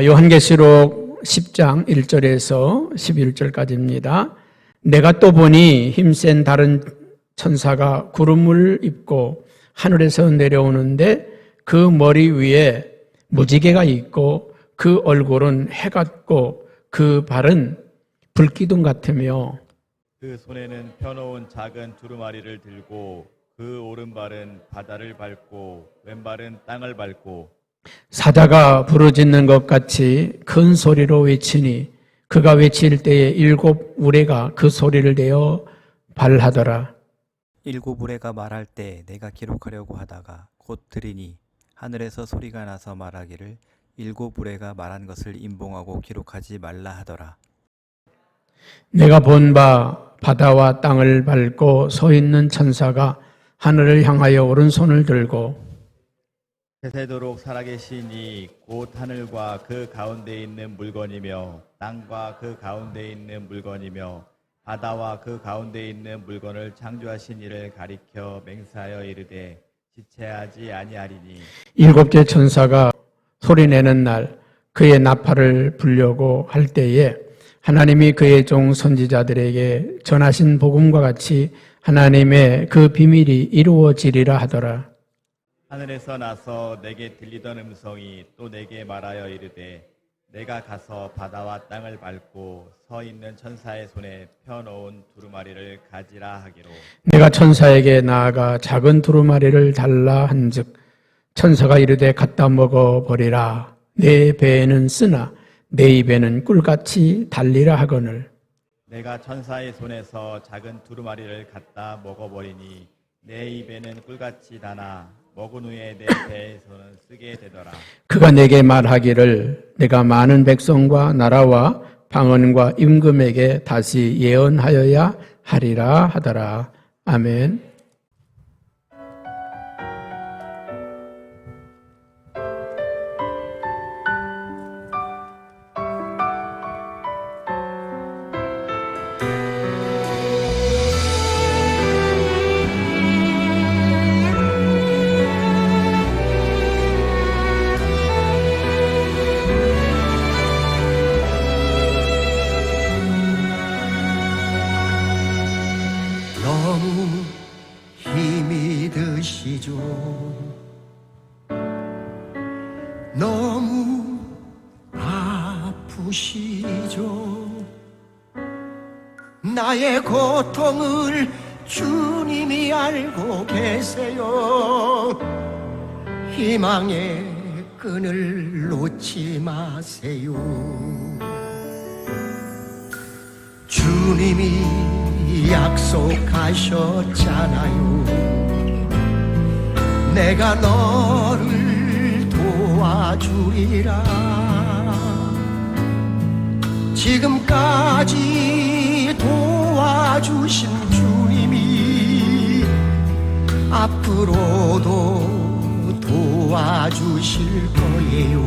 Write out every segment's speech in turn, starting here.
요한계시록 10장 1절에서 11절까지입니다. 내가 또 보니 힘센 다른 천사가 구름을 입고 하늘에서 내려오는데 그 머리 위에 무지개가 있고 그 얼굴은 해 같고 그 발은 불기둥 같으며 그 손에는 펴놓은 작은 두루마리를 들고 그 오른발은 바다를 밟고 왼발은 땅을 밟고 사자가 부르짖는 것 같이 큰 소리로 외치니 그가 외칠 때에 7 우레가 그 소리를 내어 발하더라. 7 우레가 말할 때 내가 기록하려고 하다가 곧 들으니 하늘에서 소리가 나서 말하기를 7 우레가 말한 것을 임봉하고 기록하지 말라 하더라. 내가 본 바 바다와 땅을 밟고 서 있는 천사가 하늘을 향하여 오른손을 들고 세세도록 살아계신 이 곧 하늘과 그 가운데 있는 물건이며 땅과 그 가운데 있는 물건이며 바다와 그 가운데 있는 물건을 창조하신 이를 가리켜 맹세하여 이르되 지체하지 아니하리니 7째 천사가 소리내는 날 그의 나팔을 불려고 할 때에 하나님이 그의 종 선지자들에게 전하신 복음과 같이 하나님의 그 비밀이 이루어지리라 하더라. 하늘에서 나서 내게 들리던 음성이 또 내게 말하여 이르되 내가 가서 바다와 땅을 밟고 서 있는 천사의 손에 펴놓은 두루마리를 가지라 하기로 내가 천사에게 나아가 작은 두루마리를 달라 한즉 천사가 이르되 갖다 먹어버리라. 내 배에는 쓰나 내 입에는 꿀같이 달리라 하거늘. 내가 천사의 손에서 작은 두루마리를 갖다 먹어버리니 내 입에는 꿀같이 다나 먹은 후에 내 배에서는 쓰게 되더라. 그가 내게 말하기를 내가 많은 백성과 나라와 방언과 임금에게 다시 예언하여야 하리라 하더라. 아멘. 너무 힘이 드시죠. 너무 아프시죠. 나의 고통을 주님이 알고 계세요. 희망의 끈을 놓지 마세요. 주님이 약속하셨잖아요. 내가 너를 도와주리라. 지금까지 도와주신 주님이 앞으로도 도와주실 거예요.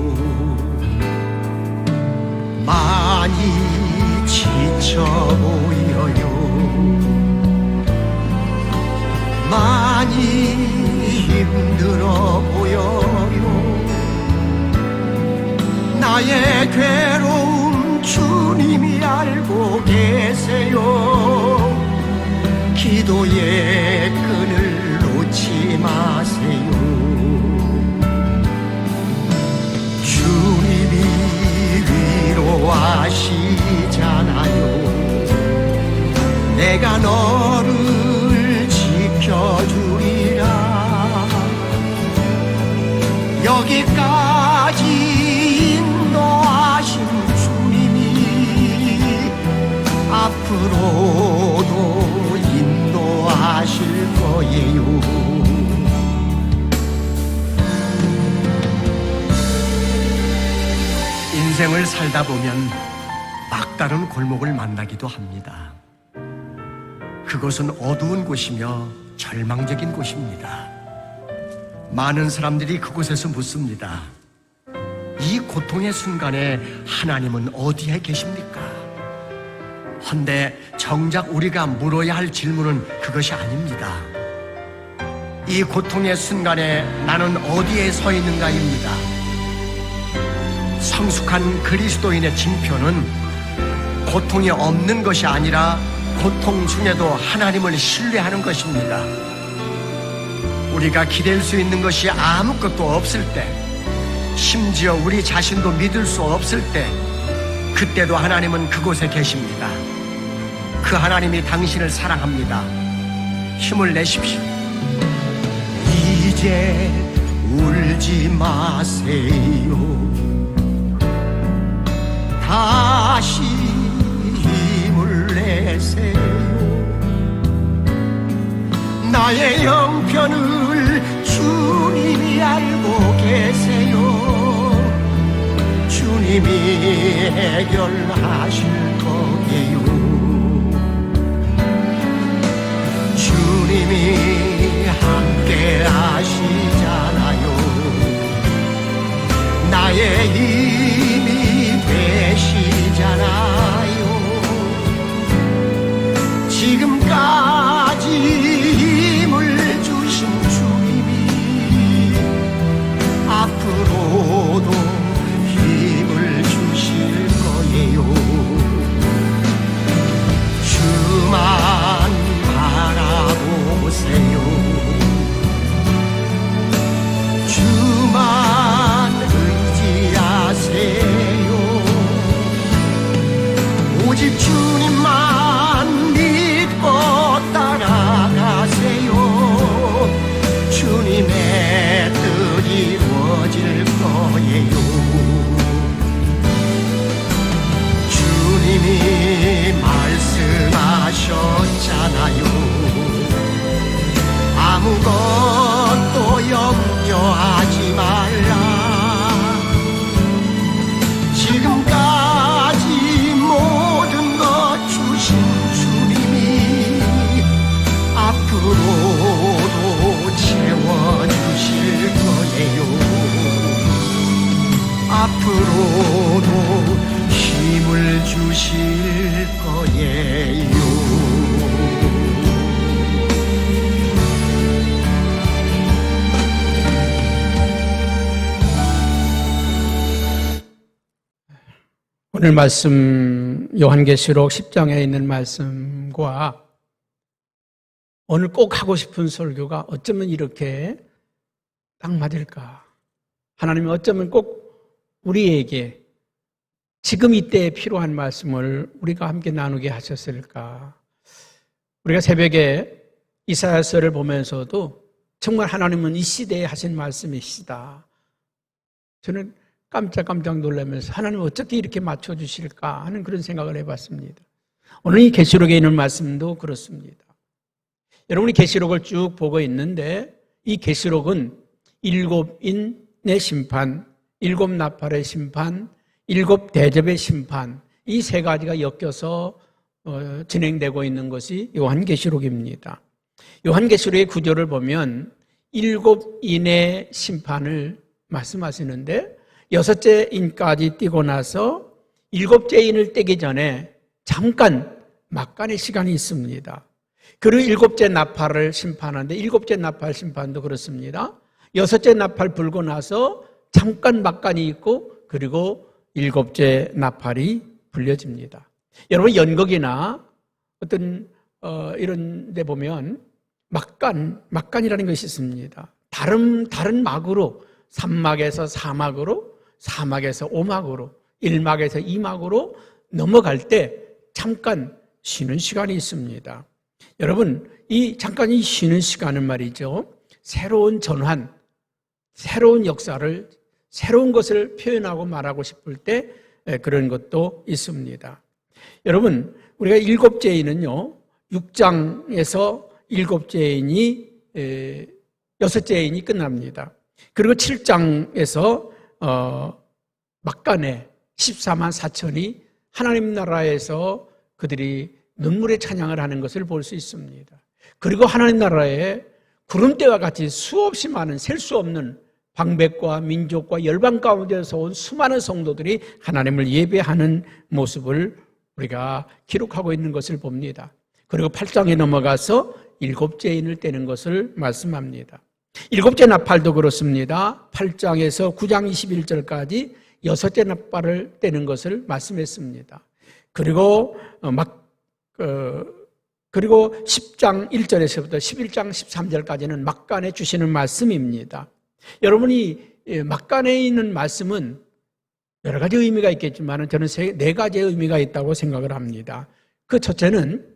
많이 지쳐 보여요. 많이 힘들어 보여요. 나의 괴로움 주님이 알고 계세요. 기도의 끈을 놓지 마세요. 주님이 위로하시잖아요. 내가 너를 지켜주리라. 여기까지 인도하신 주님이 앞으로도 인도하실 거예요. 인생을 살다 보면 막다른 골목을 만나기도 합니다. 그곳은 어두운 곳이며 절망적인 곳입니다. 많은 사람들이 그곳에서 묻습니다. 이 고통의 순간에 하나님은 어디에 계십니까? 헌데 정작 우리가 물어야 할 질문은 그것이 아닙니다. 이 고통의 순간에 나는 어디에 서 있는가입니다. 성숙한 그리스도인의 징표는 고통이 없는 것이 아니라 고통 중에도 하나님을 신뢰하는 것입니다. 우리가 기댈 수 있는 것이 아무것도 없을 때, 심지어 우리 자신도 믿을 수 없을 때, 그때도 하나님은 그곳에 계십니다. 그 하나님이 당신을 사랑합니다. 힘을 내십시오. 이제 울지 마세요. 다시 힘을 내세요. 나의 형편을 주님이 알고 계세요. 주님이 해결하실 거예요. 주님이 함께 하시잖아요. 나의 힘이 되시잖아요. 지금까지 힘을 주신 주님이 앞으로도 힘을 주실 거예요. 주만 바라보세요. 주만 의지하세요. 오직 주님만 믿고 따라가세요. 주님의 뜻 이루어질 거예요. 주님이 말씀하셨잖아요. 아무것도 염려하지 말라. 지금까지 모든 것 주신 주님이 앞으로도 채워주실 거예요. 앞으로도 힘을 주실 거예요. 오늘 말씀 요한계시록 10장에 있는 말씀과 오늘 꼭 하고 싶은 설교가 어쩌면 이렇게 딱 맞을까? 하나님이 어쩌면 꼭 우리에게 지금 이때에 필요한 말씀을 우리가 함께 나누게 하셨을까? 우리가 새벽에 이사야서를 보면서도 정말 하나님은 이 시대에 하신 말씀이시다. 저는 깜짝 놀라면서 하나님 어떻게 이렇게 맞춰주실까 하는 그런 생각을 해봤습니다. 오늘 이 계시록에 있는 말씀도 그렇습니다. 여러분이 계시록을 쭉 보고 있는데 이 계시록은 7인의 심판, 7나팔의 심판, 7대접의 심판, 이 세 가지가 엮여서 진행되고 있는 것이 요한계시록입니다. 요한계시록의 구조를 보면 7인의 심판을 말씀하시는데 6째 인까지 띄고 나서 7째 인을 떼기 전에 잠깐 막간의 시간이 있습니다. 그리고 7째 나팔을 심판하는데 7째 나팔 심판도 그렇습니다. 6째 나팔 불고 나서 잠깐 막간이 있고 그리고 7째 나팔이 불려집니다. 여러분 연극이나 어떤 이런 데 보면 막간이라는 것이 있습니다. 다른 막으로 3막에서 4막으로 4막에서 5막으로 1막에서 2막으로 넘어갈 때 잠깐 쉬는 시간이 있습니다. 여러분 이 잠깐 이 쉬는 시간은 말이죠. 새로운 전환, 새로운 역사를 새로운 것을 표현하고 말하고 싶을 때 그런 것도 있습니다. 여러분 우리가 7째 인은요 6장에서 7째 인이 6째 인이 끝납니다. 그리고 7장에서 막간에 14만 4천이 하나님 나라에서 그들이 눈물의 찬양을 하는 것을 볼 수 있습니다. 그리고 하나님 나라에 구름대와 같이 수없이 많은 셀 수 없는 방백과 민족과 열방 가운데서 온 수많은 성도들이 하나님을 예배하는 모습을 우리가 기록하고 있는 것을 봅니다. 그리고 8장에 넘어가서 7째 인을 떼는 것을 말씀합니다. 7째 나팔도 그렇습니다. 8장에서 9장 21절까지 6째 나팔을 떼는 것을 말씀했습니다. 그리고 그리고 10장 1절에서부터 11장 13절까지는 막간에 주시는 말씀입니다. 여러분이 막간에 있는 말씀은 여러 가지 의미가 있겠지만 저는 네 가지의 의미가 있다고 생각을 합니다. 그 첫째는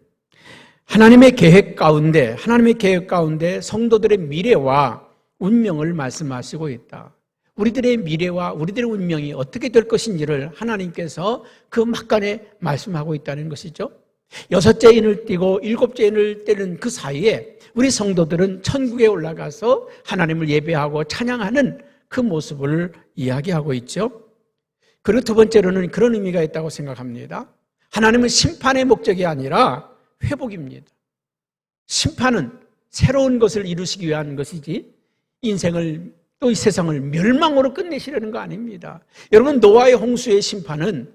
하나님의 계획 가운데 성도들의 미래와 운명을 말씀하시고 있다. 우리들의 미래와 우리들의 운명이 어떻게 될 것인지를 하나님께서 그 막간에 말씀하고 있다는 것이죠. 6째 인을 띄고 7째 인을 떼는 그 사이에 우리 성도들은 천국에 올라가서 하나님을 예배하고 찬양하는 그 모습을 이야기하고 있죠. 그리고 두 번째로는 그런 의미가 있다고 생각합니다. 하나님은 심판의 목적이 아니라 회복입니다. 심판은 새로운 것을 이루시기 위한 것이지 인생을 또 이 세상을 멸망으로 끝내시려는 거 아닙니다. 여러분, 노아의 홍수의 심판은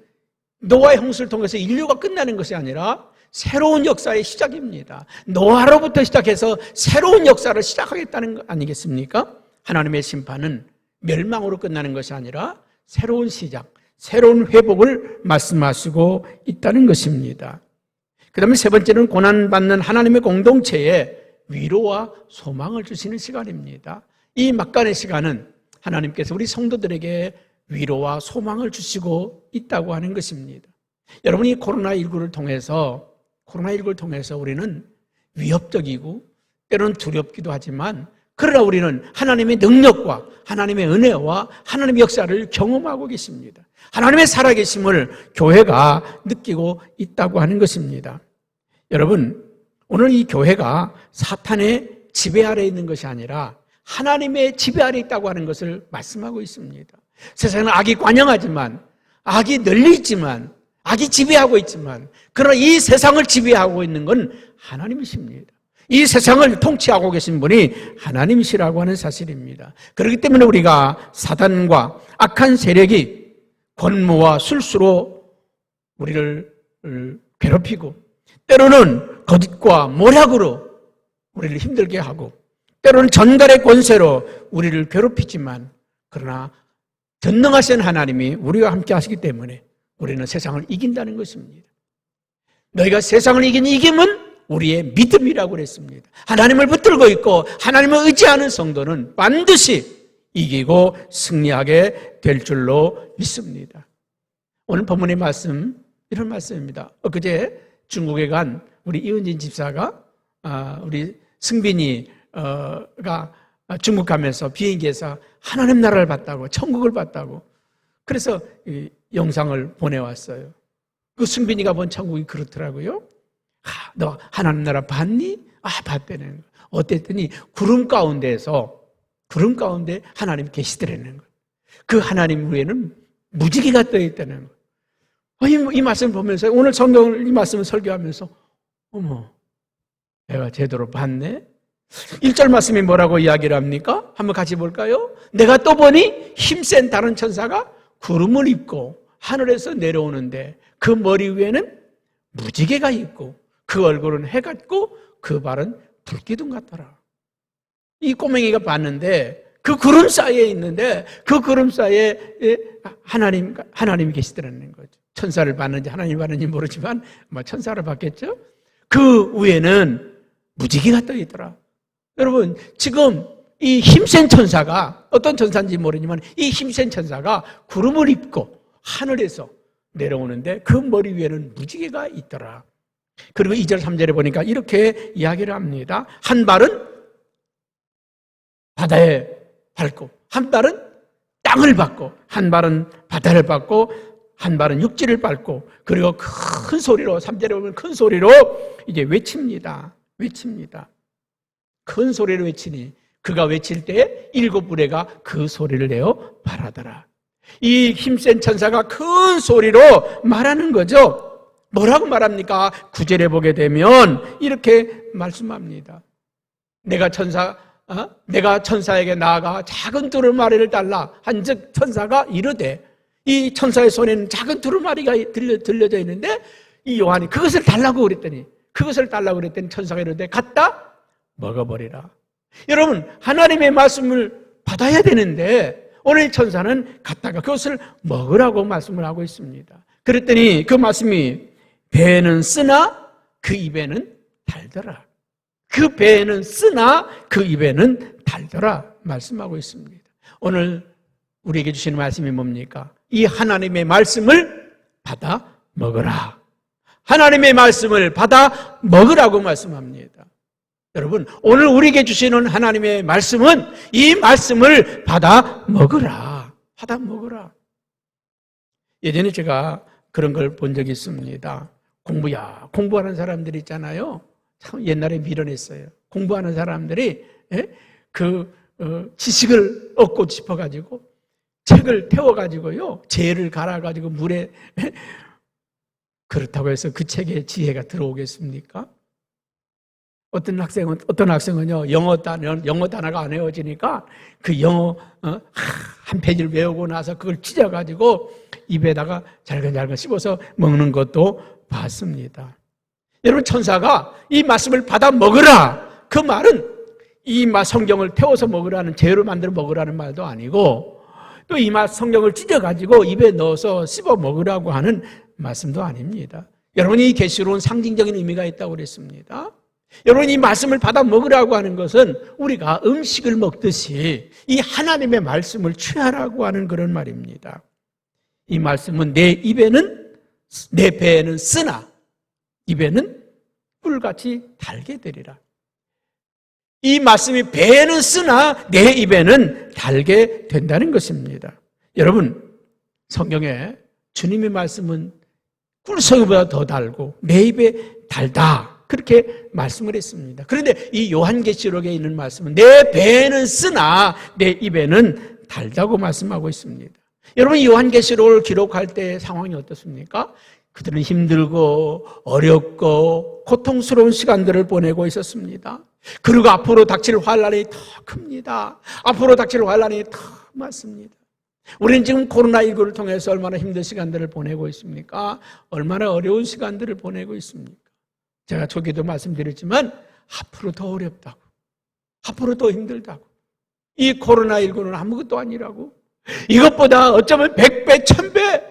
노아의 홍수를 통해서 인류가 끝나는 것이 아니라 새로운 역사의 시작입니다. 노아로부터 시작해서 새로운 역사를 시작하겠다는 거 아니겠습니까? 하나님의 심판은 멸망으로 끝나는 것이 아니라 새로운 시작, 새로운 회복을 말씀하시고 있다는 것입니다. 그 다음에 세 번째는 고난받는 하나님의 공동체에 위로와 소망을 주시는 시간입니다. 이 막간의 시간은 하나님께서 우리 성도들에게 위로와 소망을 주시고 있다고 하는 것입니다. 여러분이 코로나19를 통해서 우리는 위협적이고 때로는 두렵기도 하지만 그러나 우리는 하나님의 능력과 하나님의 은혜와 하나님의 역사를 경험하고 계십니다. 하나님의 살아계심을 교회가 느끼고 있다고 하는 것입니다. 여러분, 오늘 이 교회가 사탄의 지배 아래에 있는 것이 아니라 하나님의 지배 아래에 있다고 하는 것을 말씀하고 있습니다. 세상은 악이 관영하지만, 악이 널리 있지만, 악이 지배하고 있지만, 그러나 이 세상을 지배하고 있는 건 하나님이십니다. 이 세상을 통치하고 계신 분이 하나님이시라고 하는 사실입니다. 그렇기 때문에 우리가 사단과 악한 세력이 권모와 술수로 우리를 괴롭히고 때로는 거짓과 모략으로 우리를 힘들게 하고 때로는 전갈의 권세로 우리를 괴롭히지만 그러나 전능하신 하나님이 우리와 함께 하시기 때문에 우리는 세상을 이긴다는 것입니다. 너희가 세상을 이긴 이김은 우리의 믿음이라고 그랬습니다. 하나님을 붙들고 있고 하나님을 의지하는 성도는 반드시 이기고 승리하게 될 줄로 믿습니다. 오늘 본문의 말씀, 이런 말씀입니다. 엊그제 중국에 간 우리 이은진 집사가 우리 승빈이가 중국 가면서 비행기에서 하나님 나라를 봤다고, 천국을 봤다고, 그래서 이 영상을 보내왔어요. 그 승빈이가 본 천국이 그렇더라고요. 너 하나님 나라 봤니? 봤다는 거예요. 어땠더니 구름 가운데 하나님 계시더라는 거예요. 그 하나님 위에는 무지개가 떠 있다는 거예요. 이 말씀을 보면서 오늘 성경을 이 말씀을 설교하면서 어머, 내가 제대로 봤네. 1절 말씀이 뭐라고 이야기를 합니까? 한번 같이 볼까요? 내가 또 보니 힘센 다른 천사가 구름을 입고 하늘에서 내려오는데 그 머리 위에는 무지개가 있고 그 얼굴은 해 같고 그 발은 불기둥 같더라. 이 꼬맹이가 봤는데 그 구름 사이에 있는데 그 구름 사이에 하나님이 계시더라는 거죠. 천사를 봤는지 하나님 봤는지 모르지만 아마 천사를 봤겠죠. 그 위에는 무지개가 떠 있더라. 여러분, 지금 이 힘센 천사가 어떤 천사인지 모르지만 이 힘센 천사가 구름을 입고 하늘에서 내려오는데 그 머리 위에는 무지개가 있더라. 그리고 2절 3절에 보니까 이렇게 이야기를 합니다. 한 발은 바다에 밟고 한 발은 땅을 밟고 한 발은 바다를 밟고 한 발은 육지를 밟고 그리고 큰 소리로 3절에 보면 큰 소리로 이제 외칩니다. 큰 소리로 외치니 그가 외칠 때 7부레가 그 소리를 내어 말하더라. 이 힘센 천사가 큰 소리로 말하는 거죠. 뭐라고 말합니까? 9절에 보게 되면 이렇게 말씀합니다. 내가 천사에게 나아가 작은 두루마리를 달라 한즉 천사가 이르되, 이 천사의 손에는 작은 두루마리가 들려져 있는데 이 요한이 그것을 달라고 그랬더니 천사가 이르되 갖다 먹어버리라. 여러분, 하나님의 말씀을 받아야 되는데 오늘 천사는 갔다가 그것을 먹으라고 말씀을 하고 있습니다. 그랬더니 그 말씀이 배에는 쓰나 그 입에는 달더라. 그 배에는 쓰나 그 입에는 달더라 말씀하고 있습니다. 오늘 우리에게 주시는 말씀이 뭡니까? 이 하나님의 말씀을 받아 먹으라. 하나님의 말씀을 받아 먹으라고 말씀합니다. 여러분, 오늘 우리에게 주시는 하나님의 말씀은 이 말씀을 받아 먹으라. 받아 먹으라. 예전에 제가 그런 걸 본 적이 있습니다. 공부하는 사람들이 있잖아요. 참 옛날에 미련했어요. 공부하는 사람들이 지식을 얻고 싶어가지고 책을 태워가지고요, 재를 갈아가지고 물에 그렇다고 해서 그 책에 지혜가 들어오겠습니까? 어떤 학생은요, 영어 단어가 안 외워지니까 그 영어 한 페이지를 외우고 나서 그걸 찢어가지고 입에다가 잘근잘근 씹어서 먹는 것도 봤습니다. 여러분, 천사가 이 말씀을 받아 먹으라, 그 말은 이 성경을 태워서 먹으라는, 재료를 만들어 먹으라는 말도 아니고, 또 이 성경을 찢어가지고 입에 넣어서 씹어 먹으라고 하는 말씀도 아닙니다. 여러분, 이 계시로는 상징적인 의미가 있다고 그랬습니다. 여러분, 이 말씀을 받아 먹으라고 하는 것은 우리가 음식을 먹듯이 이 하나님의 말씀을 취하라고 하는 그런 말입니다. 이 말씀은 내 배에는 쓰나 입에는 꿀같이 달게 되리라. 이 말씀이 배에는 쓰나 내 입에는 달게 된다는 것입니다. 여러분, 성경에 주님의 말씀은 꿀송이보다 더 달고 내 입에 달다, 그렇게 말씀을 했습니다. 그런데 이 요한계시록에 있는 말씀은 내 배에는 쓰나 내 입에는 달다고 말씀하고 있습니다. 여러분, 이 요한계시록을 기록할 때의 상황이 어떻습니까? 그들은 힘들고 어렵고 고통스러운 시간들을 보내고 있었습니다. 그리고 앞으로 닥칠 환란이 더 큽니다. 앞으로 닥칠 환란이 더 많습니다. 우리는 지금 코로나19를 통해서 얼마나 힘든 시간들을 보내고 있습니까? 얼마나 어려운 시간들을 보내고 있습니까? 제가 초기도 말씀드렸지만 앞으로 더 어렵다고, 앞으로 더 힘들다고, 이 코로나19는 아무것도 아니라고, 이것보다 어쩌면 100배, 1000배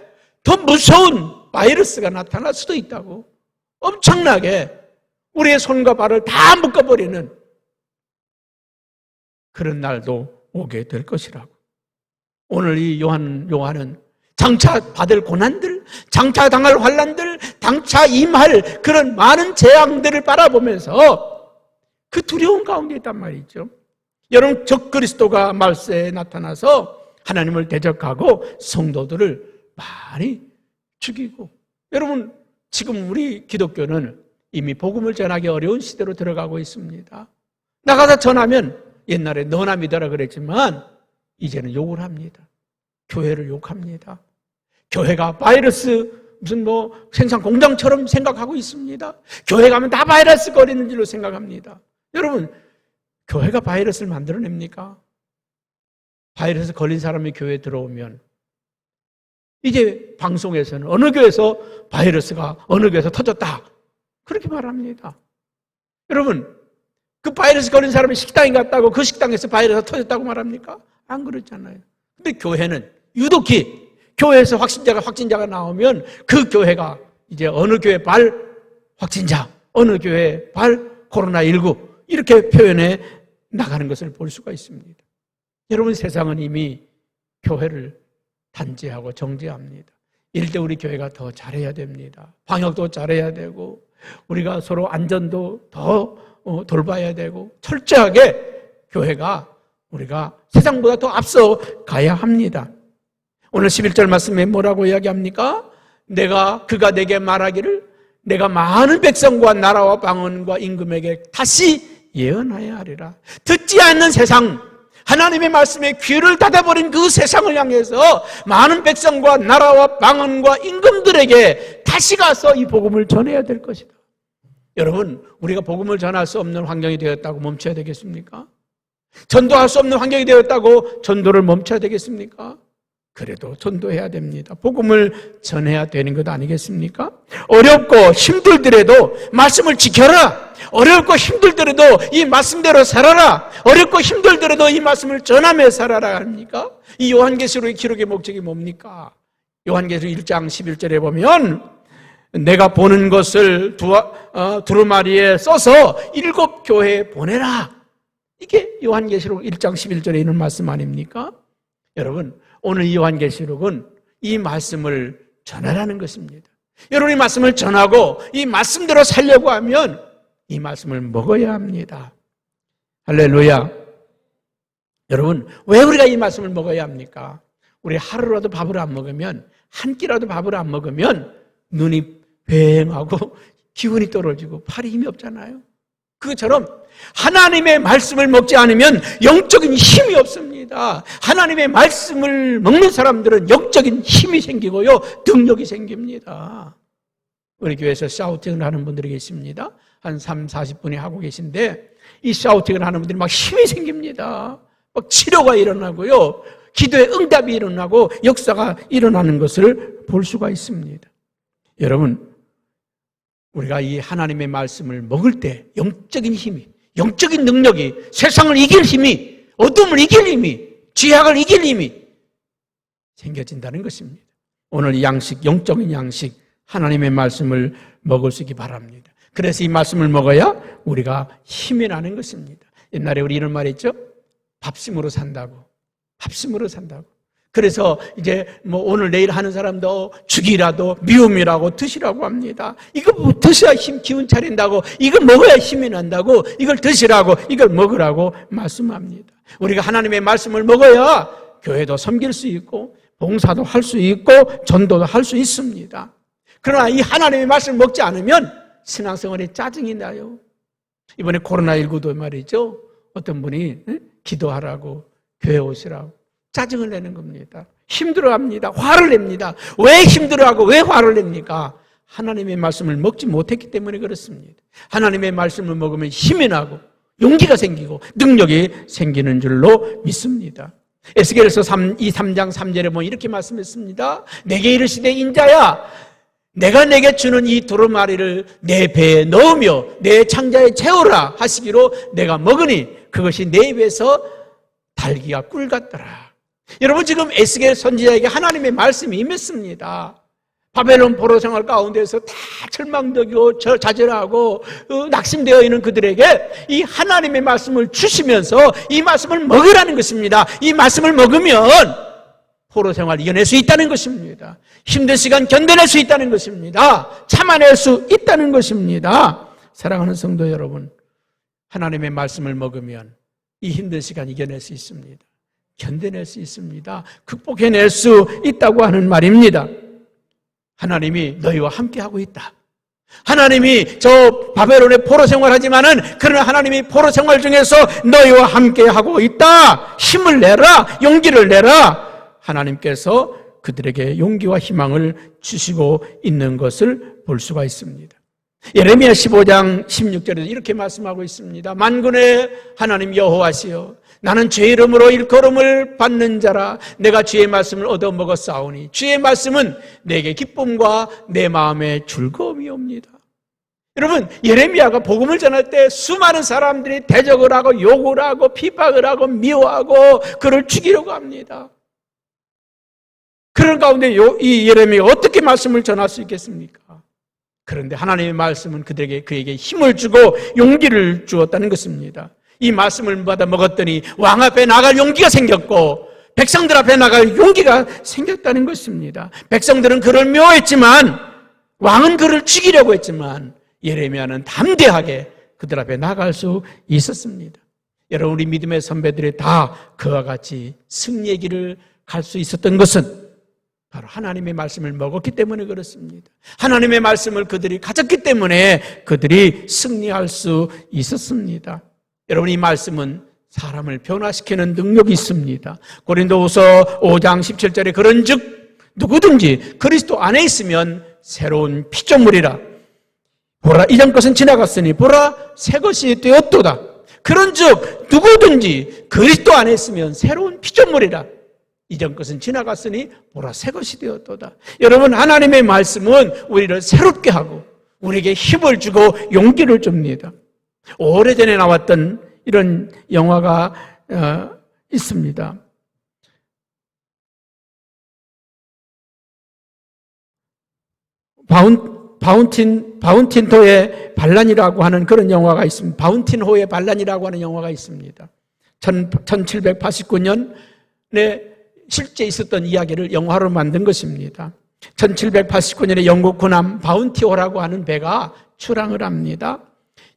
더 무서운 바이러스가 나타날 수도 있다고, 엄청나게 우리의 손과 발을 다 묶어버리는 그런 날도 오게 될 것이라고. 오늘 이 요한은 장차 받을 고난들, 장차 당할 환난들, 장차 임할 그런 많은 재앙들을 바라보면서 그 두려운 가운데 있단 말이죠. 여러분, 적그리스도가 말세에 나타나서 하나님을 대적하고 성도들을 많이 죽이고, 여러분, 지금 우리 기독교는 이미 복음을 전하기 어려운 시대로 들어가고 있습니다. 나가서 전하면 옛날에 너나 믿어라 그랬지만 이제는 욕을 합니다. 교회를 욕합니다. 교회가 바이러스 무슨 생산 공장처럼 생각하고 있습니다. 교회 가면 다 바이러스 거리는 줄로 생각합니다. 여러분, 교회가 바이러스를 만들어냅니까? 바이러스 걸린 사람이 교회에 들어오면 이제 방송에서는 어느 교회에서 바이러스가 어느 교회에서 터졌다, 그렇게 말합니다. 여러분, 그 바이러스 걸린 사람이 식당에 갔다고 그 식당에서 바이러스가 터졌다고 말합니까? 안 그렇잖아요. 근데 교회는 유독히 교회에서 확진자가 나오면 그 교회가 이제 어느 교회 발 확진자, 어느 교회 발 코로나19, 이렇게 표현해 나가는 것을 볼 수가 있습니다. 여러분, 세상은 이미 교회를 단죄하고 정죄합니다. 이럴 때 우리 교회가 더 잘해야 됩니다. 방역도 잘해야 되고, 우리가 서로 안전도 더 돌봐야 되고, 철저하게 교회가 우리가 세상보다 더 앞서 가야 합니다. 오늘 11절 말씀에 뭐라고 이야기합니까? 그가 내게 말하기를 내가 많은 백성과 나라와 방언과 임금에게 다시 예언하여 하리라. 듣지 않는 세상, 하나님의 말씀에 귀를 닫아버린 그 세상을 향해서 많은 백성과 나라와 방언과 임금들에게 다시 가서 이 복음을 전해야 될 것이다. 여러분, 우리가 복음을 전할 수 없는 환경이 되었다고 멈춰야 되겠습니까? 전도할 수 없는 환경이 되었다고 전도를 멈춰야 되겠습니까? 그래도 전도해야 됩니다. 복음을 전해야 되는 것 아니겠습니까? 어렵고 힘들더라도 말씀을 지켜라. 어렵고 힘들더라도 이 말씀대로 살아라. 어렵고 힘들더라도 이 말씀을 전하며 살아라 합니까? 이 요한계시록의 기록의 목적이 뭡니까? 요한계시록 1장 11절에 보면 내가 보는 것을 두루마리에 써서 7 교회에 보내라. 이게 요한계시록 1장 11절에 있는 말씀 아닙니까? 여러분, 오늘 이 요한계시록은 이 말씀을 전하라는 것입니다. 여러분이 말씀을 전하고 이 말씀대로 살려고 하면 이 말씀을 먹어야 합니다. 할렐루야. 여러분, 왜 우리가 이 말씀을 먹어야 합니까? 우리 하루라도 밥을 안 먹으면, 한 끼라도 밥을 안 먹으면 눈이 휑하고 기운이 떨어지고 팔이 힘이 없잖아요. 그것처럼 하나님의 말씀을 먹지 않으면 영적인 힘이 없습니다. 하나님의 말씀을 먹는 사람들은 영적인 힘이 생기고요, 능력이 생깁니다. 우리 교회에서 샤우팅을 하는 분들이 계십니다. 한 30-40분이 하고 계신데 이 샤우팅을 하는 분들이 막 힘이 생깁니다. 막 치료가 일어나고요, 기도의 응답이 일어나고 역사가 일어나는 것을 볼 수가 있습니다. 여러분, 우리가 이 하나님의 말씀을 먹을 때 영적인 힘이, 영적인 능력이, 세상을 이길 힘이, 어둠을 이길 힘이, 죄악을 이길 힘이 생겨진다는 것입니다. 오늘 이 양식, 영적인 양식, 하나님의 말씀을 먹을 수 있기 바랍니다. 그래서 이 말씀을 먹어야 우리가 힘이 나는 것입니다. 옛날에 우리 이런 말 있죠? 밥심으로 산다고. 밥심으로 산다고. 그래서 이제 뭐 오늘 내일 하는 사람도 죽이라도 미움이라고 드시라고 합니다. 이거 드셔야 기운 차린다고, 이거 먹어야 힘이 난다고, 이걸 드시라고, 이걸 먹으라고 말씀합니다. 우리가 하나님의 말씀을 먹어야 교회도 섬길 수 있고 봉사도 할 수 있고 전도도 할 수 있습니다. 그러나 이 하나님의 말씀을 먹지 않으면 신앙생활에 짜증이 나요. 이번에 코로나19도 말이죠, 어떤 분이 기도하라고 교회 오시라고 짜증을 내는 겁니다. 힘들어합니다. 화를 냅니다. 왜 힘들어하고 왜 화를 냅니까? 하나님의 말씀을 먹지 못했기 때문에 그렇습니다. 하나님의 말씀을 먹으면 힘이 나고 용기가 생기고 능력이 생기는 줄로 믿습니다. 에스겔서 3장 3절에 보면 이렇게 말씀했습니다. 내게 이르시되 인자야, 내가 내게 주는 이 두루마리를 내 배에 넣으며 내 창자에 채우라 하시기로 내가 먹으니 그것이 내 입에서 달기가 꿀 같더라. 여러분, 지금 에스겔 선지자에게 하나님의 말씀이 임했습니다. 바벨론 포로 생활 가운데서 다 절망적이고 좌절하고 낙심되어 있는 그들에게 이 하나님의 말씀을 주시면서 이 말씀을 먹으라는 것입니다. 이 말씀을 먹으면 포로 생활 이겨낼 수 있다는 것입니다. 힘든 시간 견뎌낼 수 있다는 것입니다. 참아낼 수 있다는 것입니다. 사랑하는 성도 여러분, 하나님의 말씀을 먹으면 이 힘든 시간 이겨낼 수 있습니다. 견뎌낼 수 있습니다. 극복해낼 수 있다고 하는 말입니다. 하나님이 너희와 함께하고 있다. 하나님이 저 바벨론의 포로 생활하지만은 그러나 하나님이 포로 생활 중에서 너희와 함께하고 있다. 힘을 내라. 용기를 내라. 하나님께서 그들에게 용기와 희망을 주시고 있는 것을 볼 수가 있습니다. 예레미야 15장 16절에서 이렇게 말씀하고 있습니다. 만군의 하나님 여호와시여, 나는 죄 이름으로 일컬음을 받는 자라. 내가 주의 말씀을 얻어먹었사오니 주의 말씀은 내게 기쁨과 내 마음의 즐거움이옵니다. 여러분, 예레미야가 복음을 전할 때 수많은 사람들이 대적을 하고 욕을 하고 비박을 하고 미워하고 그를 죽이려고 합니다. 그런 가운데 이 예레미야가 어떻게 말씀을 전할 수 있겠습니까? 그런데 하나님의 말씀은 그에게 힘을 주고 용기를 주었다는 것입니다. 이 말씀을 받아 먹었더니 왕 앞에 나갈 용기가 생겼고 백성들 앞에 나갈 용기가 생겼다는 것입니다. 백성들은 그를 미워했지만 왕은 그를 죽이려고 했지만 예레미야는 담대하게 그들 앞에 나갈 수 있었습니다. 여러분, 우리 믿음의 선배들이 다 그와 같이 승리의 길을 갈 수 있었던 것은 바로 하나님의 말씀을 먹었기 때문에 그렇습니다. 하나님의 말씀을 그들이 가졌기 때문에 그들이 승리할 수 있었습니다. 여러분, 이 말씀은 사람을 변화시키는 능력이 있습니다. 고린도후서 5장 17절에 그런즉 누구든지 그리스도 안에 있으면 새로운 피조물이라. 보라, 이전 것은 지나갔으니 보라, 새 것이 되었도다. 그런즉 누구든지 그리스도 안에 있으면 새로운 피조물이라. 이전 것은 지나갔으니 보라 새 것이 되었도다. 여러분, 하나님의 말씀은 우리를 새롭게 하고 우리에게 힘을 주고 용기를 줍니다. 오래전에 나왔던 이런 영화가 있습니다. 바운틴호의 반란이라고 하는 그런 영화가 있습니다. 바운틴호의 반란이라고 하는 영화가 있습니다. 1789년에 실제 있었던 이야기를 영화로 만든 것입니다. 1789년에 영국 군함 바운티호라고 하는 배가 출항을 합니다.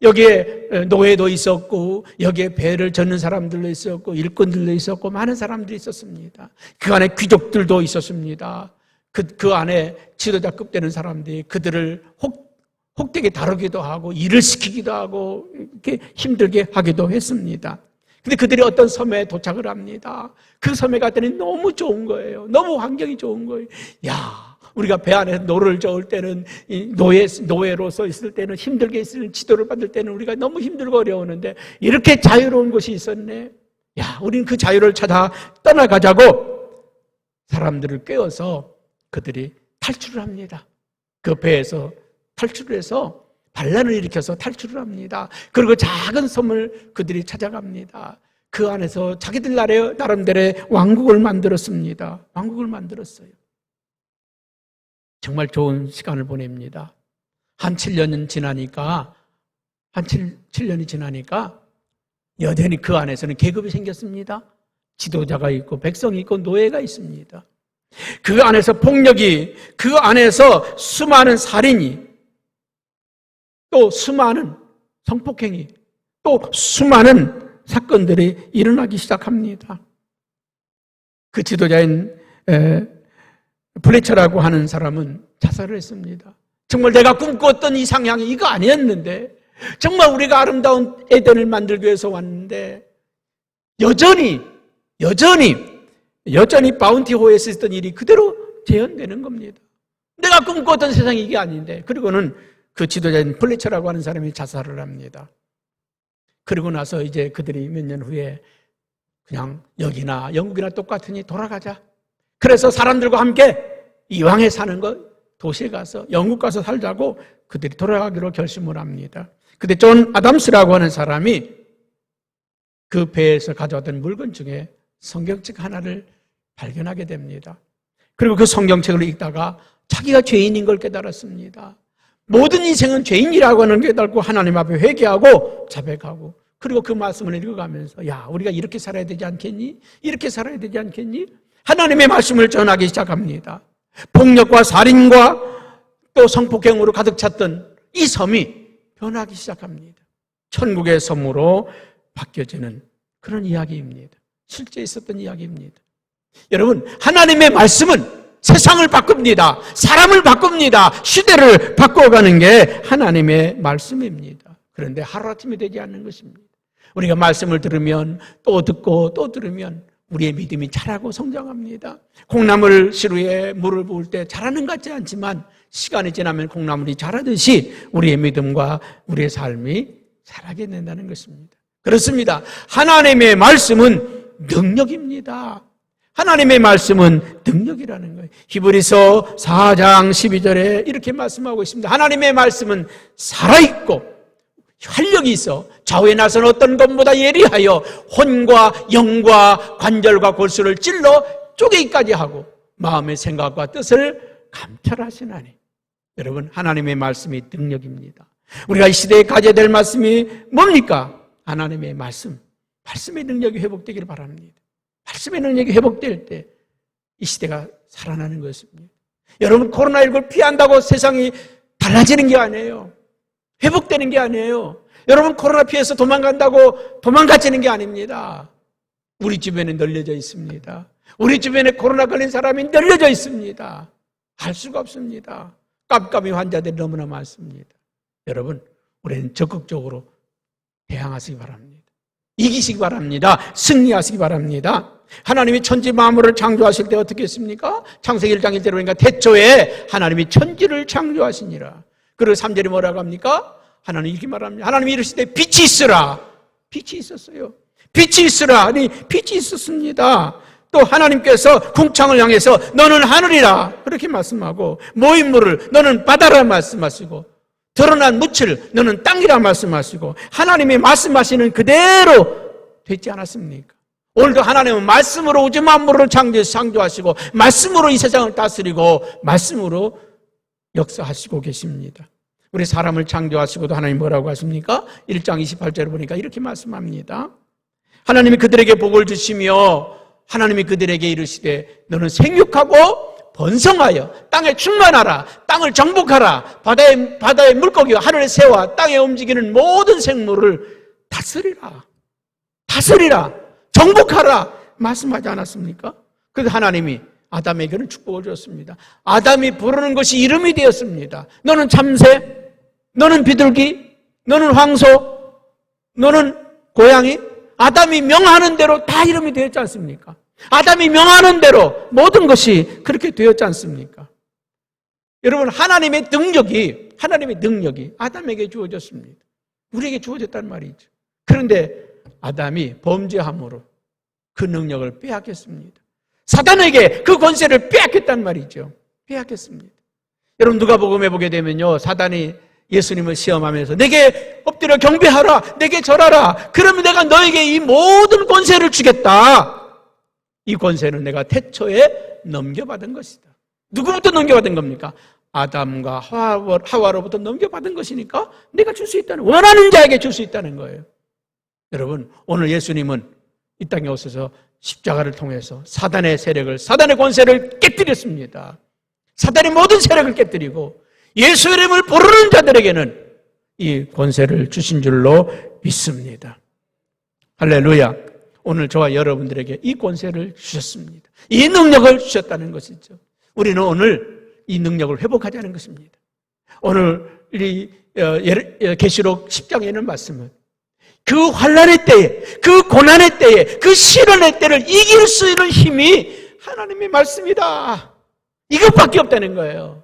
여기에 노예도 있었고 여기에 배를 젓는 사람들도 있었고 일꾼들도 있었고 많은 사람들이 있었습니다. 그 안에 귀족들도 있었습니다. 그 안에 지도자급 되는 사람들이 그들을 혹되게 다루기도 하고 일을 시키기도 하고 이렇게 힘들게 하기도 했습니다. 근데 그들이 어떤 섬에 도착을 합니다. 그 섬에 갔더니 너무 좋은 거예요. 너무 환경이 좋은 거예요. 야, 우리가 배 안에서 노를 저을 때는 노예로서 있을 때는 힘들게 있을 지도를 받을 때는 우리가 너무 힘들고 어려우는데 이렇게 자유로운 곳이 있었네. 야, 우리는 그 자유를 찾아 떠나가자고 사람들을 깨워서 그들이 탈출을 합니다. 그 배에서 탈출을 해서 반란을 일으켜서 탈출을 합니다. 그리고 작은 섬을 그들이 찾아갑니다. 그 안에서 자기들 나름대로의 왕국을 만들었습니다. 왕국을 만들었어요. 정말 좋은 시간을 보냅니다. 한 7년이 지나니까 여전히 그 안에서는 계급이 생겼습니다. 지도자가 있고 백성이 있고 노예가 있습니다. 그 안에서 폭력이, 그 안에서 수많은 살인이, 또 수많은 성폭행이, 또 수많은 사건들이 일어나기 시작합니다. 그 지도자인 블레처라고 하는 사람은 자살을 했습니다. 정말 내가 꿈꿨던 이상향이 이거 아니었는데, 정말 우리가 아름다운 에덴을 만들기 위해서 왔는데 여전히 바운티호에서 있었던 일이 그대로 재현되는 겁니다. 내가 꿈꿨던 세상이 이게 아닌데. 그리고는 그 지도자인 플래처라고 하는 사람이 자살을 합니다. 그리고 나서 이제 그들이 몇 년 후에 그냥 여기나 영국이나 똑같으니 돌아가자. 그래서 사람들과 함께 이왕에 사는 것 도시에 가서 영국 가서 살자고 그들이 돌아가기로 결심을 합니다. 근데 존 아담스라고 하는 사람이 그 배에서 가져왔던 물건 중에 성경책 하나를 발견하게 됩니다. 그리고 그 성경책을 읽다가 자기가 죄인인 걸 깨달았습니다. 모든 인생은 죄인이라고 하는 걸 깨닫고 하나님 앞에 회개하고 자백하고, 그리고 그 말씀을 읽어가면서 야, 우리가 이렇게 살아야 되지 않겠니? 이렇게 살아야 되지 않겠니? 하나님의 말씀을 전하기 시작합니다. 폭력과 살인과 또 성폭행으로 가득 찼던 이 섬이 변하기 시작합니다. 천국의 섬으로 바뀌어지는 그런 이야기입니다. 실제 있었던 이야기입니다. 여러분, 하나님의 말씀은 세상을 바꿉니다. 사람을 바꿉니다. 시대를 바꿔가는 게 하나님의 말씀입니다. 그런데 하루아침에 되지 않는 것입니다. 우리가 말씀을 들으면 또 듣고 또 들으면 우리의 믿음이 자라고 성장합니다. 콩나물 시루에 물을 부을 때 자라는 것 같지 않지만 시간이 지나면 콩나물이 자라듯이 우리의 믿음과 우리의 삶이 자라게 된다는 것입니다. 그렇습니다. 하나님의 말씀은 능력입니다. 하나님의 말씀은 능력이라는 거예요. 히브리서 4장 12절에 이렇게 말씀하고 있습니다. 하나님의 말씀은 살아있고 활력이 있어 좌우에 나선 어떤 것보다 예리하여 혼과 영과 관절과 골수를 찔러 쪼개기까지 하고 마음의 생각과 뜻을 감찰하시나니. 여러분, 하나님의 말씀이 능력입니다. 우리가 이 시대에 가져야 될 말씀이 뭡니까? 하나님의 말씀. 말씀의 능력이 회복되기를 바랍니다. 말씀의 능력이 회복될 때 이 시대가 살아나는 것입니다. 여러분, 코로나19를 피한다고 세상이 달라지는 게 아니에요. 회복되는 게 아니에요. 여러분, 코로나 피해서 도망간다고 도망가지는 게 아닙니다. 우리 주변에 널려져 있습니다. 우리 주변에 코로나 걸린 사람이 널려져 있습니다. 알 수가 없습니다. 깜깜이 환자들이 너무나 많습니다. 여러분, 우리는 적극적으로 대항하시기 바랍니다. 이기시기 바랍니다. 승리하시기 바랍니다. 하나님이 천지 만물을 창조하실 때 어떻게 했습니까? 창세기 1장 1절에 보니까 태초에 하나님이 천지를 창조하시니라. 그리고 3절에 뭐라고 합니까? 하나님 이렇게 말합니다. 하나님이 이르시되 빛이 있으라. 빛이 있었어요. 빛이 있으라. 아니, 빛이 있었습니다. 또 하나님께서 궁창을 향해서 너는 하늘이라 그렇게 말씀하고, 모인 물을 너는 바다라 말씀하시고, 드러난 묻을 너는 땅이라 말씀하시고, 하나님이 말씀하시는 그대로 되지 않았습니까? 오늘도 하나님은 말씀으로 우주 만물을 창조하시고, 말씀으로 이 세상을 다스리고, 말씀으로 역사하시고 계십니다. 우리 사람을 창조하시고도 하나님 뭐라고 하십니까? 1장 28절을 보니까 이렇게 말씀합니다. 하나님이 그들에게 복을 주시며 하나님이 그들에게 이르시되 너는 생육하고 번성하여 땅에 충만하라. 땅을 정복하라. 바다의 물고기와 하늘의 새와 땅에 움직이는 모든 생물을 다스리라. 다스리라. 정복하라. 말씀하지 않았습니까? 그래서 하나님이 아담에게는 축복을 줬습니다. 아담이 부르는 것이 이름이 되었습니다. 너는 참새, 너는 비둘기, 너는 황소, 너는 고양이. 아담이 명하는 대로 다 이름이 되었지 않습니까? 아담이 명하는 대로 모든 것이 그렇게 되었지 않습니까? 여러분, 하나님의 능력이 아담에게 주어졌습니다. 우리에게 주어졌단 말이죠. 그런데 아담이 범죄함으로 그 능력을 빼앗겼습니다. 사단에게 그 권세를 빼앗겼단 말이죠. 빼앗겼습니다. 여러분, 누가복음에 보게 되면요, 사단이 예수님을 시험하면서 내게 엎드려 경배하라, 내게 절하라, 그러면 내가 너에게 이 모든 권세를 주겠다. 이 권세는 내가 태초에 넘겨받은 것이다. 누구부터 넘겨받은 겁니까? 아담과 하와로부터 넘겨받은 것이니까 내가 줄 수 있다는, 원하는 자에게 줄 수 있다는 거예요. 여러분, 오늘 예수님은 이 땅에 오셔서 십자가를 통해서 사단의 세력을, 사단의 권세를 깨뜨렸습니다. 사단의 모든 세력을 깨뜨리고 예수 이름을 부르는 자들에게는 이 권세를 주신 줄로 믿습니다. 할렐루야. 오늘 저와 여러분들에게 이 권세를 주셨습니다. 이 능력을 주셨다는 것이죠. 우리는 오늘 이 능력을 회복하자는 것입니다. 오늘 이 계시록 10장에는 말씀은 그 환난의 때에, 그 고난의 때에, 그 시련의 때를 이길 수 있는 힘이 하나님의 말씀이다. 이것밖에 없다는 거예요.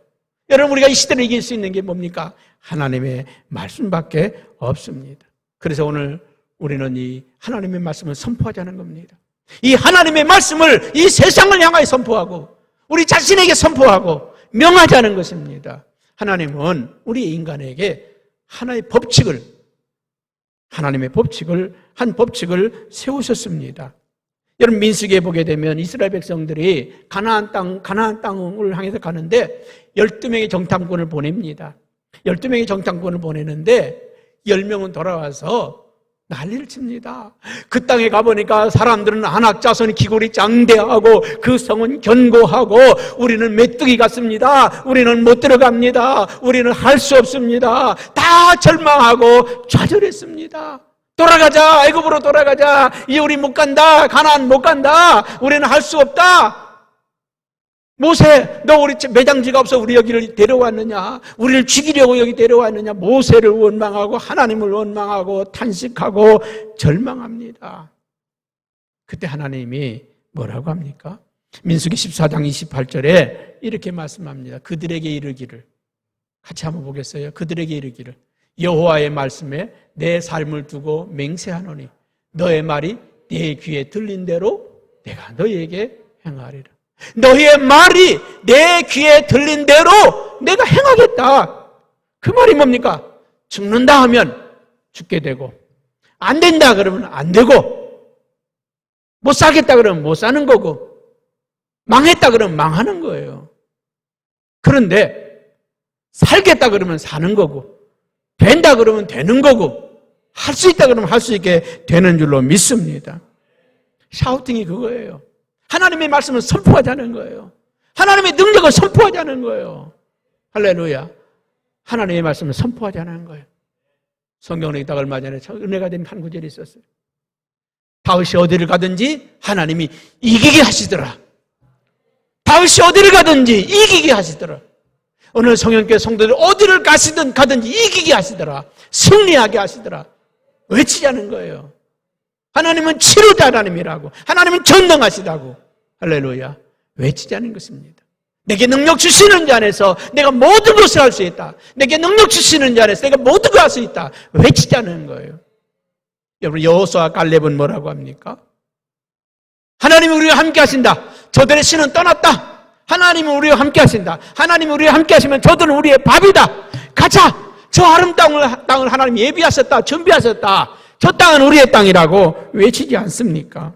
여러분, 우리가 이 시대를 이길 수 있는 게 뭡니까? 하나님의 말씀밖에 없습니다. 그래서 오늘 우리는 이 하나님의 말씀을 선포하자는 겁니다. 이 하나님의 말씀을 이 세상을 향하여 선포하고 우리 자신에게 선포하고 명하자는 것입니다. 하나님은 우리 인간에게 하나님의 법칙을 한 법칙을 세우셨습니다. 여러분, 민수기에 보게 되면 이스라엘 백성들이 가나안 땅을 향해서 가는데 12명의 정탐꾼을 보냅니다. 12명의 정탐꾼을 보내는데 10명은 돌아와서 난리를 칩니다. 그 땅에 가보니까 사람들은 안악 자손이 기골이 장대하고 그 성은 견고하고 우리는 메뚜기 같습니다. 우리는 못 들어갑니다. 우리는 할 수 없습니다. 다 절망하고 좌절했습니다. 돌아가자, 애굽으로 돌아가자. 이제 우리 못 간다. 가나안 못 간다. 우리는 할 수 없다. 모세, 너 우리 매장지가 없어 우리 여기를 데려왔느냐? 우리를 죽이려고 여기 데려왔느냐? 모세를 원망하고 하나님을 원망하고 탄식하고 절망합니다. 그때 하나님이 뭐라고 합니까? 민수기 14장 28절에 이렇게 말씀합니다. 그들에게 이르기를, 같이 한번 보겠어요? 그들에게 이르기를, 여호와의 말씀에 내 삶을 두고 맹세하노니 너의 말이 내 귀에 들린 대로 내가 너희에게 행하리라. 너희의 말이 내 귀에 들린 대로 내가 행하겠다. 그 말이 뭡니까? 죽는다 하면 죽게 되고, 안 된다 그러면 안 되고, 못 살겠다 그러면 못 사는 거고, 망했다 그러면 망하는 거예요. 그런데 살겠다 그러면 사는 거고, 된다 그러면 되는 거고, 할 수 있다 그러면 할 수 있게 되는 줄로 믿습니다. 샤우팅이 그거예요. 하나님의 말씀을 선포하자는 거예요. 하나님의 능력을 선포하자는 거예요. 할렐루야. 하나님의 말씀을 선포하자는 거예요. 성경에 딱 얼마 전에 은혜가 된 한 구절이 있었어요. 다윗이 어디를 가든지 하나님이 이기게 하시더라. 다윗이 어디를 가든지 이기게 하시더라. 오늘 성령교회 성도들 어디를 가든지 이기게 하시더라. 승리하게 하시더라. 외치자는 거예요. 하나님은 치료자 하나님이라고, 하나님은 전능하시다고. 할렐루야. 외치자는 것입니다. 내게 능력 주시는 자 안에서 내가 모든 것을 할 수 있다. 내게 능력 주시는 자 안에서 내가 모든 걸 할 수 있다. 외치자는 거예요. 여러분, 여호수아 갈렙은 뭐라고 합니까? 하나님은 우리와 함께 하신다. 저들의 신은 떠났다. 하나님은 우리와 함께 하신다. 하나님은 우리와 함께 하시면 저들은 우리의 밥이다. 가자. 저 아름다운 땅을 하나님 예비하셨다. 준비하셨다. 저 땅은 우리의 땅이라고 외치지 않습니까?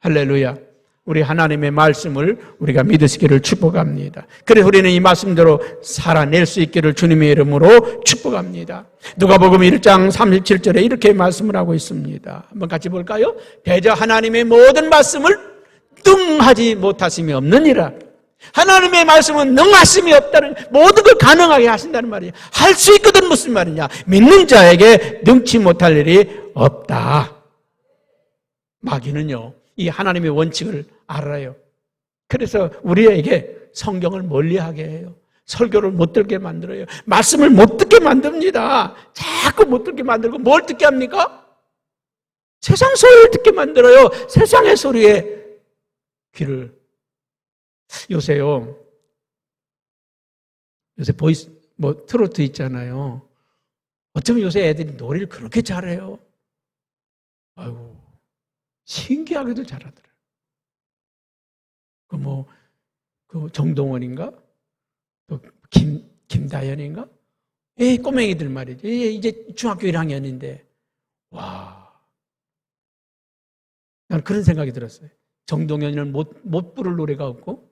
할렐루야. 우리 하나님의 말씀을 우리가 믿으시기를 축복합니다. 그래서 우리는 이 말씀대로 살아낼 수 있기를 주님의 이름으로 축복합니다. 누가복음 1장 37절에 이렇게 말씀을 하고 있습니다. 한번 같이 볼까요? 대저 하나님의 모든 말씀을 능하지 못하심이 없느니라. 하나님의 말씀은 능하심이 없다는, 모든 걸 가능하게 하신다는 말이에요. 할 수 있거든. 무슨 말이냐? 믿는 자에게 능치 못할 일이 없다. 마귀는요, 이 하나님의 원칙을 알아요. 그래서 우리에게 성경을 멀리하게 해요. 설교를 못 듣게 만들어요. 말씀을 못 듣게 만듭니다. 자꾸 못 듣게 만들고 뭘 듣게 합니까? 세상 소리를 듣게 만들어요. 세상의 소리에 귀를. 요새 보이스 트로트 있잖아요. 어쩌면 요새 애들이 노래를 그렇게 잘해요. 아이고, 신기하게도 잘하더라고요. 그 정동원인가? 또 김다현인가? 꼬맹이들 말이죠. 이제 중학교 1학년인데, 와. 난 그런 생각이 들었어요. 정동현이는 못 부를 노래가 없고,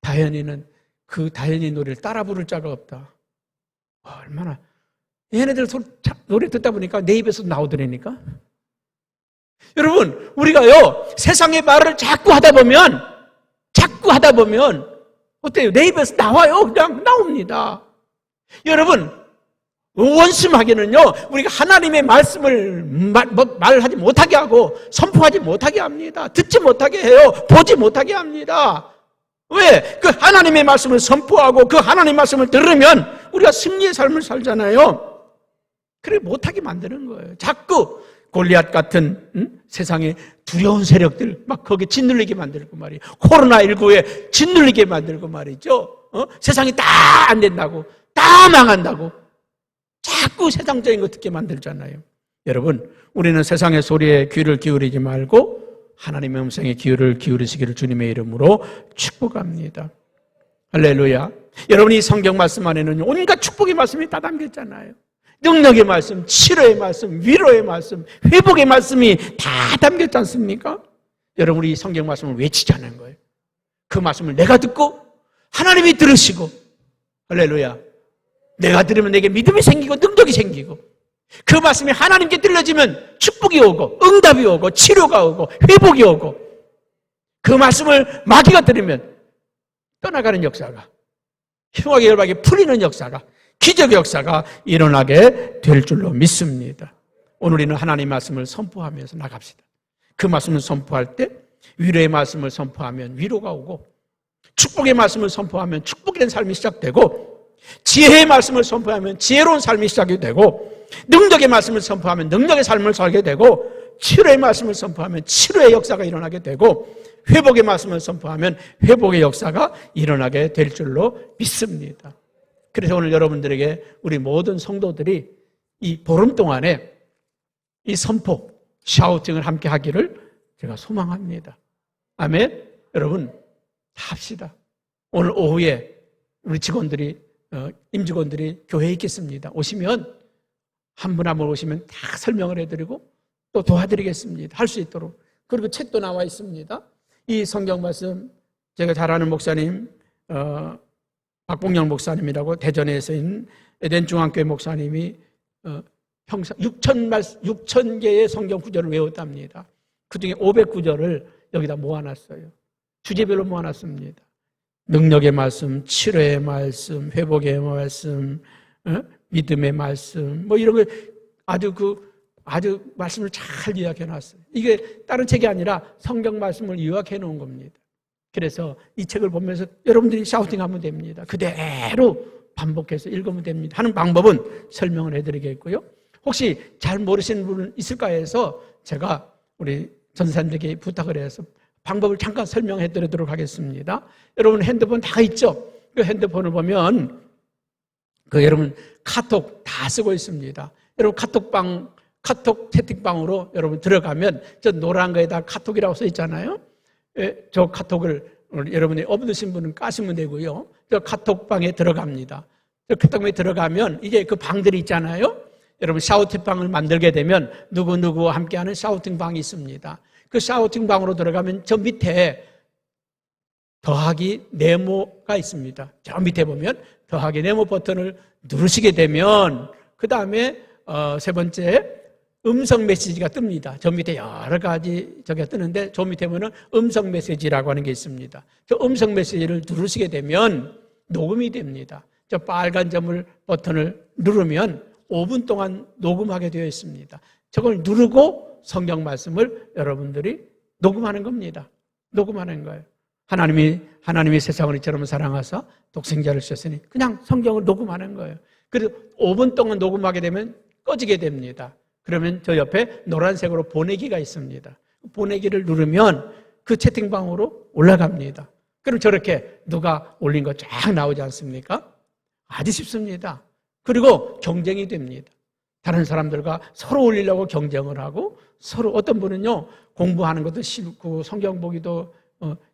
다현이는 그 다현이 노래를 따라 부를 자가 없다. 와, 얼마나. 얘네들 노래 듣다 보니까 내 입에서 나오더라니까. 여러분, 우리가요, 세상의 말을 자꾸 하다 보면 어때요? 내 입에서 나와요. 그냥 나옵니다. 여러분, 원심하게는요, 우리가 하나님의 말씀을 말하지 못하게 하고 선포하지 못하게 합니다. 듣지 못하게 해요. 보지 못하게 합니다. 왜? 그 하나님의 말씀을 선포하고 그 하나님의 말씀을 들으면 우리가 승리의 삶을 살잖아요. 그래 못하게 만드는 거예요. 자꾸 골리앗 같은 세상의 두려운 세력들 막 거기에 짓눌리게 만들고 말이에요. 코로나19에 짓눌리게 만들고 말이죠. 세상이 다 안 된다고, 다 망한다고 자꾸 세상적인 거 듣게 만들잖아요. 여러분, 우리는 세상의 소리에 귀를 기울이지 말고 하나님의 음성에 귀를 기울이시기를 주님의 이름으로 축복합니다. 할렐루야. 여러분, 이 성경 말씀 안에는 온갖 축복의 말씀이 다 담겼잖아요. 능력의 말씀, 치료의 말씀, 위로의 말씀, 회복의 말씀이 다 담겼지 않습니까? 여러분, 우리 성경 말씀을 외치자는 거예요. 그 말씀을 내가 듣고 하나님이 들으시고, 할렐루야. 내가 들으면 내게 믿음이 생기고 능력이 생기고, 그 말씀이 하나님께 들려지면 축복이 오고 응답이 오고 치료가 오고 회복이 오고, 그 말씀을 마귀가 들으면 떠나가는 역사가, 흉악의 열박이 풀리는 역사가, 기적의 역사가 일어나게 될 줄로 믿습니다. 오늘 우리는 하나님의 말씀을 선포하면서 나갑시다. 그 말씀을 선포할 때 위로의 말씀을 선포하면 위로가 오고, 축복의 말씀을 선포하면 축복이 된 삶이 시작되고, 지혜의 말씀을 선포하면 지혜로운 삶이 시작이 되고, 능력의 말씀을 선포하면 능력의 삶을 살게 되고, 치료의 말씀을 선포하면 치료의 역사가 일어나게 되고, 회복의 말씀을 선포하면 회복의 역사가 일어나게 될 줄로 믿습니다. 그래서 오늘 여러분들에게 우리 모든 성도들이 이 보름 동안에 이 선포, 샤우팅을 함께 하기를 제가 소망합니다. 아멘. 여러분, 다 합시다. 오늘 오후에 우리 직원들이, 임직원들이 교회에 있겠습니다. 오시면 한 분 한 분 오시면 다 설명을 해드리고 또 도와드리겠습니다. 할 수 있도록. 그리고 책도 나와 있습니다. 이 성경 말씀, 제가 잘 아는 목사님, 박봉영 목사님이라고 대전에서 있는 에덴 중앙교회 목사님이 평생 6,000개의 성경 구절을 외웠답니다. 그중에 500구절을 여기다 모아놨어요. 주제별로 모아놨습니다. 능력의 말씀, 치료의 말씀, 회복의 말씀, 믿음의 말씀, 뭐 이런 걸 아주 말씀을 잘 요약해 놨어요. 이게 다른 책이 아니라 성경 말씀을 요약해 놓은 겁니다. 그래서 이 책을 보면서 여러분들이 샤우팅하면 됩니다. 그대로 반복해서 읽으면 됩니다. 하는 방법은 설명을 해드리겠고요. 혹시 잘 모르시는 분 있을까 해서 제가 우리 전사님들에게 부탁을 해서 방법을 잠깐 설명해 드리도록 하겠습니다. 여러분 핸드폰 다 있죠? 그 핸드폰을 보면 여러분 카톡 다 쓰고 있습니다. 여러분 카톡방 카톡 채팅방으로 여러분 들어가면 저 노란 거에다 카톡이라고 써 있잖아요. 저 카톡을 여러분이 없으신 분은 까시면 되고요. 저 카톡방에 들어갑니다. 저 카톡방에 들어가면 이제 그 방들이 있잖아요. 여러분 샤우팅방을 만들게 되면 누구누구와 함께하는 샤우팅방이 있습니다. 그 샤우팅방으로 들어가면 저 밑에 더하기 네모가 있습니다. 저 밑에 보면 더하기 네모 버튼을 누르시게 되면 그 다음에 세 번째 음성 메시지가 뜹니다. 저 밑에 여러 가지 저게 뜨는데 저 밑에 보면 음성 메시지라고 하는 게 있습니다. 저 음성 메시지를 누르시게 되면 녹음이 됩니다. 저 빨간 점을 버튼을 누르면 5분 동안 녹음하게 되어 있습니다. 저걸 누르고 성경 말씀을 여러분들이 녹음하는 겁니다. 녹음하는 거예요. 하나님이 세상을 이처럼 사랑하사 독생자를 주셨으니 그냥 성경을 녹음하는 거예요. 그래서 5분 동안 녹음하게 되면 꺼지게 됩니다. 그러면 저 옆에 노란색으로 보내기가 있습니다. 보내기를 누르면 그 채팅방으로 올라갑니다. 그럼 저렇게 누가 올린 거 쫙 나오지 않습니까? 아주 쉽습니다. 그리고 경쟁이 됩니다. 다른 사람들과 서로 올리려고 경쟁을 하고 서로 어떤 분은요 공부하는 것도 싫고 성경 보기도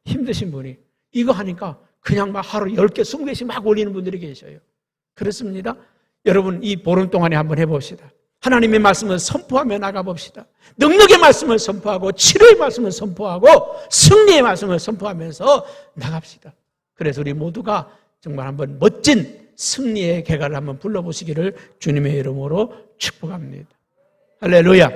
힘드신 분이 이거 하니까 그냥 막 하루 10개, 20개씩 막 올리는 분들이 계셔요. 그렇습니다. 여러분 이 보름 동안에 한번 해봅시다. 하나님의 말씀을 선포하며 나가봅시다. 능력의 말씀을 선포하고 치료의 말씀을 선포하고 승리의 말씀을 선포하면서 나갑시다. 그래서 우리 모두가 정말 한번 멋진 승리의 개가를 한번 불러보시기를 주님의 이름으로 축복합니다. 할렐루야.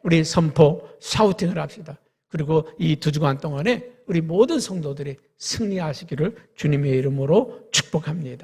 우리 선포 샤우팅을 합시다. 그리고 이 2주간 동안에 우리 모든 성도들이 승리하시기를 주님의 이름으로 축복합니다.